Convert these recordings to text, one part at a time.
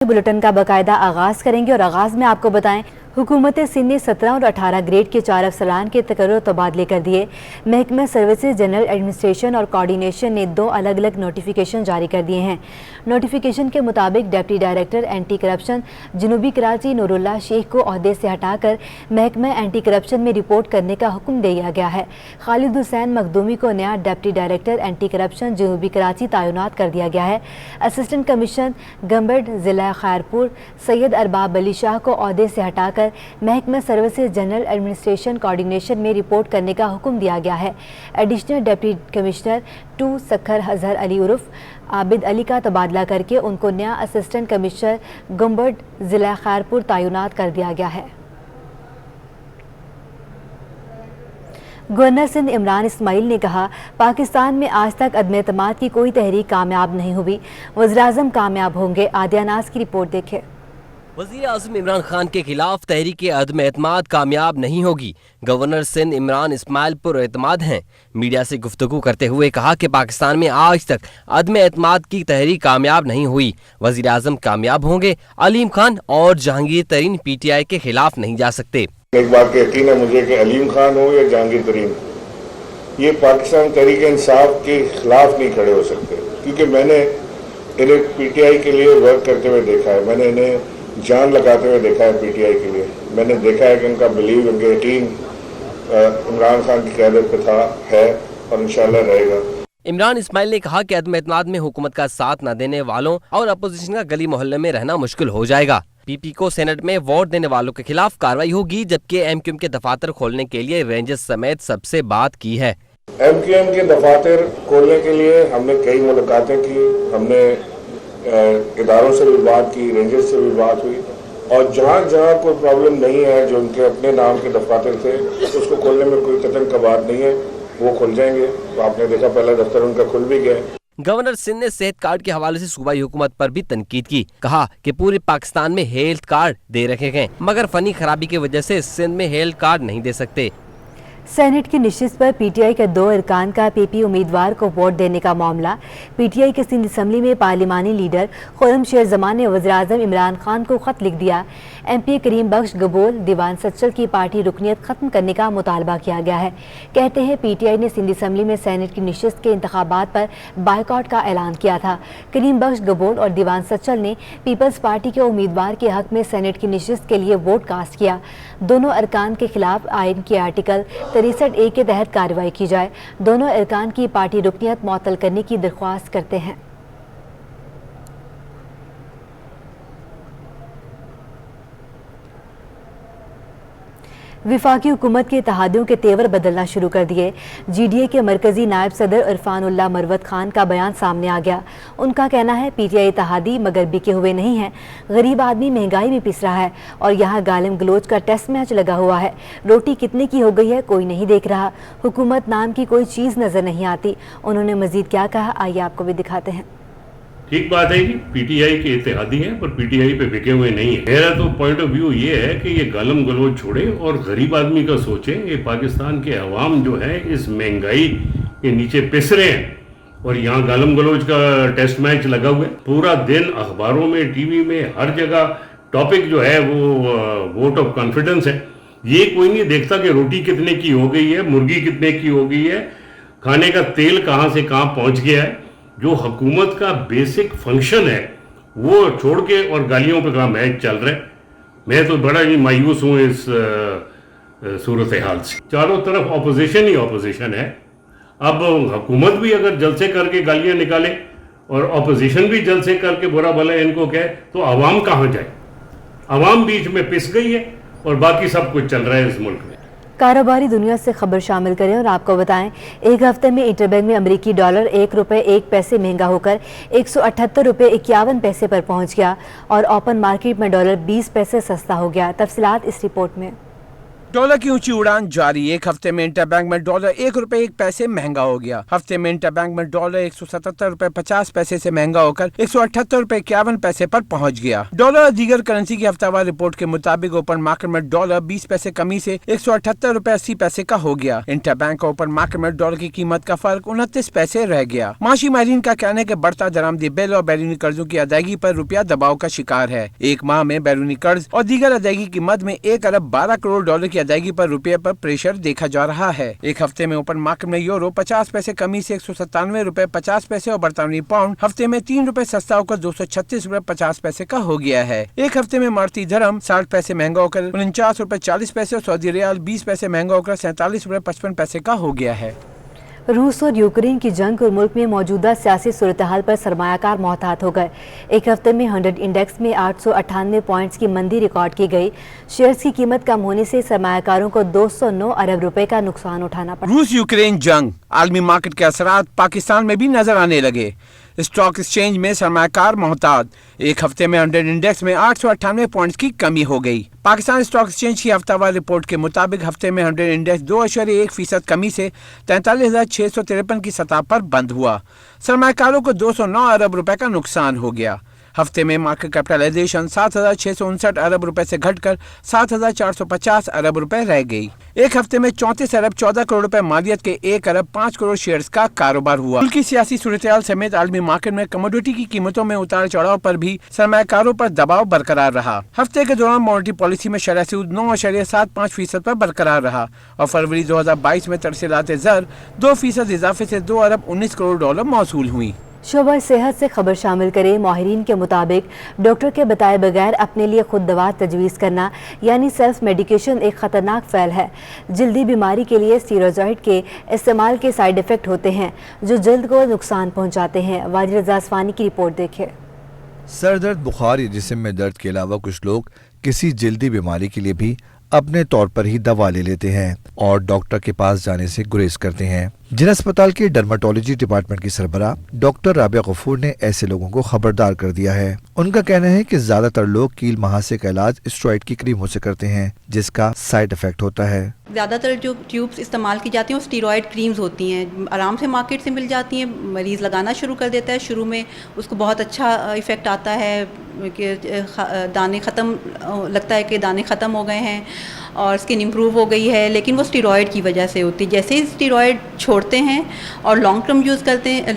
Bulletin का बाकायदा आगाज करेंगे और आगाज में आपको बताएं हुकूमत सिंध ने 17 और 18 ग्रेड के 4 अफसरान के तकर्रुर तबादले कर दिए। महकमा सर्विसेज जनरल एडमिनिस्ट्रेशन और कोऑर्डिनेशन ने 2 अलग अलग नोटिफिकेशन जारी कर दिए हैं। नोटिफिकेशन के मुताबिक डिप्टी डायरेक्टर एंटी करप्शन जनूबी कराची नूरुल्लाह शेख को ओहदे से हटाकर महकमा एंटी करप्शन में रिपोर्ट करने का हुक्म दिया गया है। खालिद हुसैन मखदूमी को नया डिप्टी डायरेक्टर एंटी करप्शन जनूबी कराची तैनात कर दिया गया है। असिस्टेंट कमिश्नर गंबड़ जिला खैरपुर सैयद अरबाब अली शाह को ओहदे से हटाकर महकमा सर्विसेज जनरल एडमिनिस्ट्रेशन कोऑर्डिनेशन में रिपोर्ट करने का हुक्म दिया गया है। Additional deputy commissioner 2 Sukkur Azhar Ali उर्फ आबिद अली का तबादला करके उनको नया असिस्टेंट कमिश्नर गंबड़ जिला खैरपुर तैनात कर दिया गया है। गवर्नर सिंध इमरान इस्माइल ने कहा, पाकिस्तान में आज तक अदम-ए-एतमाद की कोई तहरीक कामयाब नहीं हुई, वज़ीर-ए-आज़म कामयाब होंगे। आदियानास की रिपोर्ट देखें। वज़ीर आज़म इमरान खान के खिलाफ तहरीक अदम-ए-एतमाद कामयाब नहीं होगी। गवर्नर सिंध इमरान इस्माइल पुरएतमाद हैं। मीडिया से गुफ्तगू करते हुए कहा कि पाकिस्तान में आज तक अदम-ए-एतमाद की तहरीक कामयाब नहीं हुई, वज़ीर आज़म कामयाब होंगे। अलीम खान और जहांगीर तरीन PTI के खिलाफ नहीं जा सकते। एक बात का यकीन है मुझे कि अलीम खान हो या जहांगीर तरीन, ये पाकिस्तान तहरीक इंसाफ के खिलाफ नहीं खड़े हो सकते, क्योंकि मैंने इन्हें PTI के लिए वर्क करते हुए देखा है, मैंने इन्हें जान लगाते हुए देखा है PTI के लिए। मैंने देखा है कि उनका बिलीव, उनके यकीन इमरान खान की क़यादत पे है और इंशाल्लाह रहेगा। इमरान इस्माइल ने कहा कि अदम-ए-एतमाद में हुकूमत का साथ न देने वालों और अपोजिशन का गली मोहल्ले में रहना मुश्किल हो जाएगा। PP को सेनेट में वोट देने वालों के खिलाफ कार्रवाई होगी, जबकि MQM के दफातर खोलने के लिए रेंजर्स समेत सबसे बात की है। MQM के दफातर खोलने के लिए हमने कई मुलाकातें की, हमने इदारों से भी बात की, रेंजर्स से भी बात हुई, और जहाँ जहाँ कोई प्रॉब्लम नहीं है, जो उनके अपने नाम के दफातर थे, उसको खोलने में कोई कतन का बात नहीं है, वो खुल जाएंगे। तो आपने देखा पहला दफ्तर उनका खुल भी गया। गवर्नर सिंध ने सेहत कार्ड के हवाले से सूबाई हुकूमत पर भी तनकीद की। कहा कि पूरे पाकिस्तान में हेल्थ कार्ड दे रखे गए, मगर फनी खराबी की वजह से सिंध में हेल्थ कार्ड नहीं दे सकते। सेनेट की नशिस्त पर PTI के 2 अरकान का PP उम्मीदवार को वोट देने का मामला। PTI के सिंध असम्बली में पार्लिमानी लीडर खुर्रम शेर जमान ने वज़ीर-ए-आज़म इमरान खान को खत लिख दिया। MP करीम बख्श गबोल दीवान सच्चल की पार्टी रुकनियत खत्म करने का मुतालबा किया गया है। कहते हैं PTI ने सिंध असम्बली में सेनेट की नशिस्त के इंतखाबात पर बायकॉट का ऐलान किया था। करीम बख्श गबोल और दीवान सच्चल ने पीपल्स पार्टी के उम्मीदवार के हक में सेनेट की नशिस्त के लिए वोट कास्ट किया। दोनों अरकान के खिलाफ आइन के आर्टिकल 63A के तहत कार्रवाई की जाए। दोनों अरकान की पार्टी रुकनियत मुअत्तल करने की दरख्वास्त करते हैं। विफाकी हुकूमत के इत्तेहादियों के तेवर बदलना शुरू कर दिए। GDA के मरकजी नायब सदर इरफानुल्लाह मरवत खान का बयान सामने आ गया। उनका कहना है PTI इत्तेहादी मगर बिके हुए नहीं हैं। गरीब आदमी महंगाई में पिस रहा है और यहाँ गालिम गलोच का टेस्ट मैच लगा हुआ है। रोटी कितने की हो गई है कोई नहीं देख रहा। हुकूमत नाम की कोई चीज़ नज़र नहीं आती। उन्होंने मजीद क्या कहा, आइए आपको भी दिखाते हैं। ठीक बात है कि PTI के इत्तेहादी हैं पर PTI पे बिके हुए नहीं है। मेरा तो पॉइंट ऑफ व्यू ये है कि ये गालम गलोच छोड़े और गरीब आदमी का सोचें। ये पाकिस्तान के अवाम जो है इस महंगाई के नीचे पिस रहे हैं और यहाँ गालम गलोच का टेस्ट मैच लगा हुआ है। पूरा दिन अखबारों में, TV में, हर जगह टॉपिक जो है वो वोट ऑफ कॉन्फिडेंस है। ये कोई नहीं देखता कि रोटी कितने की हो गई है, मुर्गी कितने की हो गई है, खाने का तेल कहाँ से कहाँ पहुँच गया है। जो हुकूमत का बेसिक फंक्शन है वो छोड़ के और गालियों पे का मैच चल रहा है। मैं तो बड़ा ही मायूस हूँ इस सूरत हाल से। चारों तरफ ऑपोजिशन ही ऑपोजिशन है। अब हुकूमत भी अगर जलसे करके गालियाँ निकाले और ऑपोजिशन भी जलसे करके बुरा भला इनको कहे, तो आवाम कहाँ जाए? आवाम बीच में पिस गई है और बाकी सब कुछ चल रहा है इस मुल्क में। कारोबारी दुनिया से खबर शामिल करें और आपको बताएं, एक हफ्ते में इंटरबैंक में अमरीकी डॉलर 1 रुपये 1 पैसे महंगा होकर 178 रुपये 51 पैसे पर पहुंच गया और ओपन मार्केट में डॉलर 20 पैसे सस्ता हो गया। तफसीलात इस रिपोर्ट में। डॉलर की ऊंची उड़ान जारी। एक हफ्ते में इंटरबैंक में डॉलर 1 रुपए 1 पैसे महंगा हो गया। हफ्ते में इंटरबैंक में डॉलर 177 रुपए 50 पैसे से महंगा होकर 178 रुपए 51 पैसे पर पहुंच गया। डॉलर और दीगर करेंसी की हफ्तावार रिपोर्ट के मुताबिक ओपन मार्केट में डॉलर 20 पैसे कमी से 178 रुपए 80 पैसे का हो गया। इंटरबैंक ओपन मार्केट में डॉलर की कीमत का फर्क 29 पैसे रह गया। माशी माहिरीन का कहना है कि बढ़ता दरामदी बिल और बैरूनी कर्जों की अदायगी पर रुपया दबाव का शिकार है। एक माह में बैरूनी कर्ज और दीगर अदायगी की मद में 1 अरब 12 करोड़ डॉलर की अदायगी पर रुपये पर प्रेशर देखा जा रहा है। एक हफ्ते में ओपन मार्केट में यूरो 50 पैसे कमी से 197 रुपए 50 पैसे और बरतानवी पाउंड हफ्ते में 3 रुपए सस्ता होकर 236 रुपए 50 पैसे का हो गया है। एक हफ्ते में मारुति धर्म 60 पैसे महंगा होकर 49 रुपए 40 पैसे और सऊदी रियाल 20 पैसे महंगा होकर 47 रुपए 55 पैसे का हो गया है। रूस और यूक्रेन की जंग और मुल्क में मौजूदा सियासी सूरत हाल पर सरमायाकार मोहतात हो गए। एक हफ्ते में 100 इंडेक्स में 898 पॉइंट्स की मंदी रिकॉर्ड की गई। शेयर्स की कीमत कम होने से सरमायाकारों को 209 अरब रुपए का नुकसान उठाना पड़ा। रूस यूक्रेन जंग आलमी मार्केट के असरात पाकिस्तान में भी नजर आने लगे। स्टॉक एक्सचेंज में सरमायाकार मोहतात। एक हफ्ते में 100 इंडेक्स में 898 पॉइंट्स की कमी हो गई। पाकिस्तान स्टॉक एक्सचेंज की हफ्तावार रिपोर्ट के मुताबिक हफ्ते में 100 इंडेक्स 2.1% कमी से 43,653 की सतह पर बंद हुआ। सरमायाकारों को 209 अरब रुपए का नुकसान हो गया। हफ्ते में मार्केट कैपिटलाइजेशन 7,659 अरब रुपए से घटकर 7,450 अरब रुपए रह गई। एक हफ्ते में 34 अरब 14 करोड़ रुपए मालियत के 1 अरब 5 करोड़ शेयर्स का कारोबार हुआ। मुल्क की सियासी सूरत-ए-हाल समेत आलमी मार्केट में कमोडिटी की कीमतों में उतार चढ़ाव पर भी सरमायाकारों पर दबाव बरकरार रहा। हफ्ते के दौरान मॉनेटरी पॉलिसी में शरह सूद 9.75% पर बरकरार रहा और फरवरी 2022 में तरसीलात ज़र 2% इजाफे से 2 अरब 19 करोड़ डॉलर मौसूल हुई। शोबा सेहत से खबर शामिल करें। माहिरीन के मुताबिक डॉक्टर के बताए बगैर अपने लिए खुद दवा तजवीज़ करना यानी सेल्फ मेडिकेशन एक ख़तरनाक फ़ैल है। जल्दी बीमारी के लिए स्टीरॉयड के इस्तेमाल के साइड इफ़ेक्ट होते हैं जो जल्द को नुकसान पहुंचाते हैं। वाजिद रज़ा असवानी की रिपोर्ट देखें। सर दर्द, बुखार या जिस्म में दर्द के अलावा कुछ लोग किसी जल्दी बीमारी के लिए भी अपने तौर पर ही दवा ले लेते हैं और डॉक्टर के पास जाने से गुरेज करते हैं। जिला अस्पताल के डर्माटोलॉजी डिपार्टमेंट की सरबराह डॉक्टर राबिया गफूर ने ऐसे लोगों को खबरदार कर दिया है। उनका कहना है कि ज्यादातर लोग कील महासे का इलाज स्टेरॉइड की क्रीमों से करते हैं जिसका साइड इफेक्ट होता है। ज़्यादातर जो ट्यूब्स इस्तेमाल की जाती हैं वो स्टीरॉयड क्रीम्स होती हैं, आराम से मार्केट से मिल जाती हैं। मरीज़ लगाना शुरू कर देता है, शुरू में उसको बहुत अच्छा इफ़ेक्ट आता है कि दाने ख़त्म लगता है कि दाने ख़त्म हो गए हैं और स्किन इम्प्रूव हो गई है, लेकिन वो स्टीरॉयड की वजह से होती है। जैसे ही स्टीरॉयड छोड़ते हैं और लॉन्ग टर्म यूज़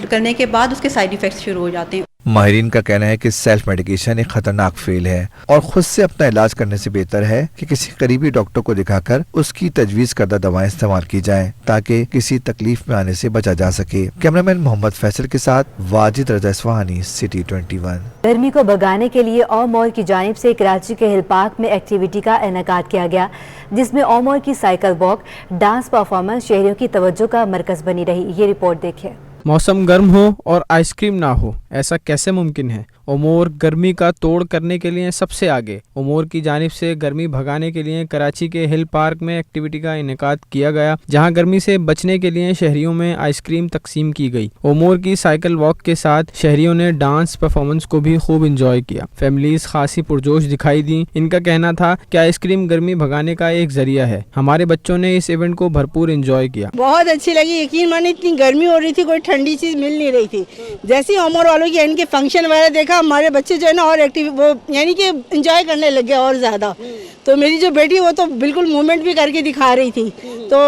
करने के बाद उसके साइड इफ़ेक्ट्स शुरू हो जाते हैं। माहिरीन का कहना है कि सेल्फ मेडिकेशन एक खतरनाक फेल है और खुद से अपना इलाज करने से बेहतर है कि किसी करीबी डॉक्टर को दिखाकर उसकी तजवीज़ करदा दवाएं इस्तेमाल की जाएं ताकि किसी तकलीफ में आने से बचा जा सके। कैमरामैन मोहम्मद फैसल के साथ वाजिद रज़ा असवानी, सिटी 21। गर्मी को भगाने के लिए ओमोर की जानिब से कराची के हिल पार्क में एक्टिविटी का इनेकाद किया गया जिसमें ओमोर की साइकिल वॉक, डांस परफॉर्मेंस शहरियों की तवज्जो का मरकज बनी रही। ये रिपोर्ट देखिए। मौसम गर्म हो और आइसक्रीम ना हो, ऐसा कैसे मुमकिन है? ओमोर गर्मी का तोड़ करने के लिए सबसे आगे। ओमोर की जानिब से गर्मी भगाने के लिए कराची के हिल पार्क में एक्टिविटी का इनेकाद किया गया जहां गर्मी से बचने के लिए शहरियों में आइसक्रीम तकसीम की गई। ओमोर की साइकिल वॉक के साथ शहरियों ने डांस परफॉर्मेंस को भी खूब इंजॉय किया। फैमिलीज खासी पुरजोश दिखाई दी। इनका कहना था कि आइसक्रीम गर्मी भगाने का एक जरिया है। हमारे बच्चों ने इस इवेंट को भरपूर इंजॉय किया। बहुत अच्छी लगी। यकीन माने इतनी गर्मी हो रही थी, कोई ठंडी चीज मिल नहीं रही थी। जैसे ही ओमोर वालों की इनके फंक्शन वगैरह देखा हमारे बच्चे जो है ना और एक्टिव वो यानी कि एंजॉय करने लग गए और ज़्यादा। तो मेरी जो बेटी वो तो बिल्कुल मूवमेंट भी करके दिखा रही थी। तो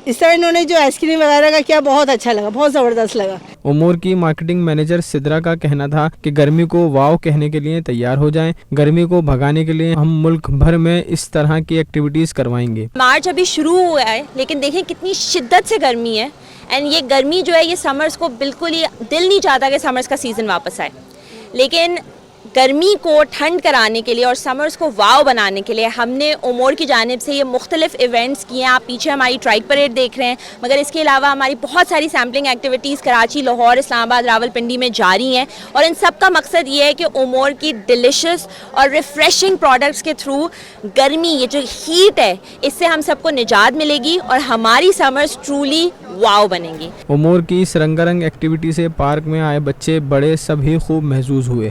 इस तरह इन्होंने जो आइसक्रीम वगैरह का किया बहुत अच्छा लगा, बहुत ज़बरदस्त लगा। ओमोर की मार्केटिंग मैनेजर सिद्रा का कहना था कि गर्मी को वाव कहने के लिए तैयार हो जाएं। गर्मी को भगाने के लिए हम मुल्क भर में इस तरह की एक्टिविटीज़ करवाएंगे। मार्च अभी शुरू हुआ है लेकिन देखें कितनी शिद्दत से गर्मी है एंड ये गर्मी जो है ये समर्स को बिल्कुल ही दिल नहीं चाहता कि समर्स का सीज़न वापस आए, लेकिन गर्मी को ठंड कराने के लिए और समर्स को वाव बनाने के लिए हमने ओमोर की जानिब से ये मुख्तलिफ इवेंट्स किए हैं। आप पीछे हमारी ट्राइक परेड देख रहे हैं, मगर इसके अलावा हमारी बहुत सारी सैम्पलिंग एक्टिविटीज़ कराची, लाहौर, इस्लामाबाद, रावलपिंडी में जारी हैं और इन सब का मकसद ये है कि ओमोर की डिलिशियस और रिफ़्रेशिंग प्रोडक्ट्स के थ्रू गर्मी, ये जो हीट है, इससे हम सबको निजात मिलेगी और हमारी समर्स ट्रूली वाव बनेंगी। ओमोर की इस रंगारंग एक्टिविटी से पार्क में आए बच्चे बड़े सभी खूब महसूस हुए।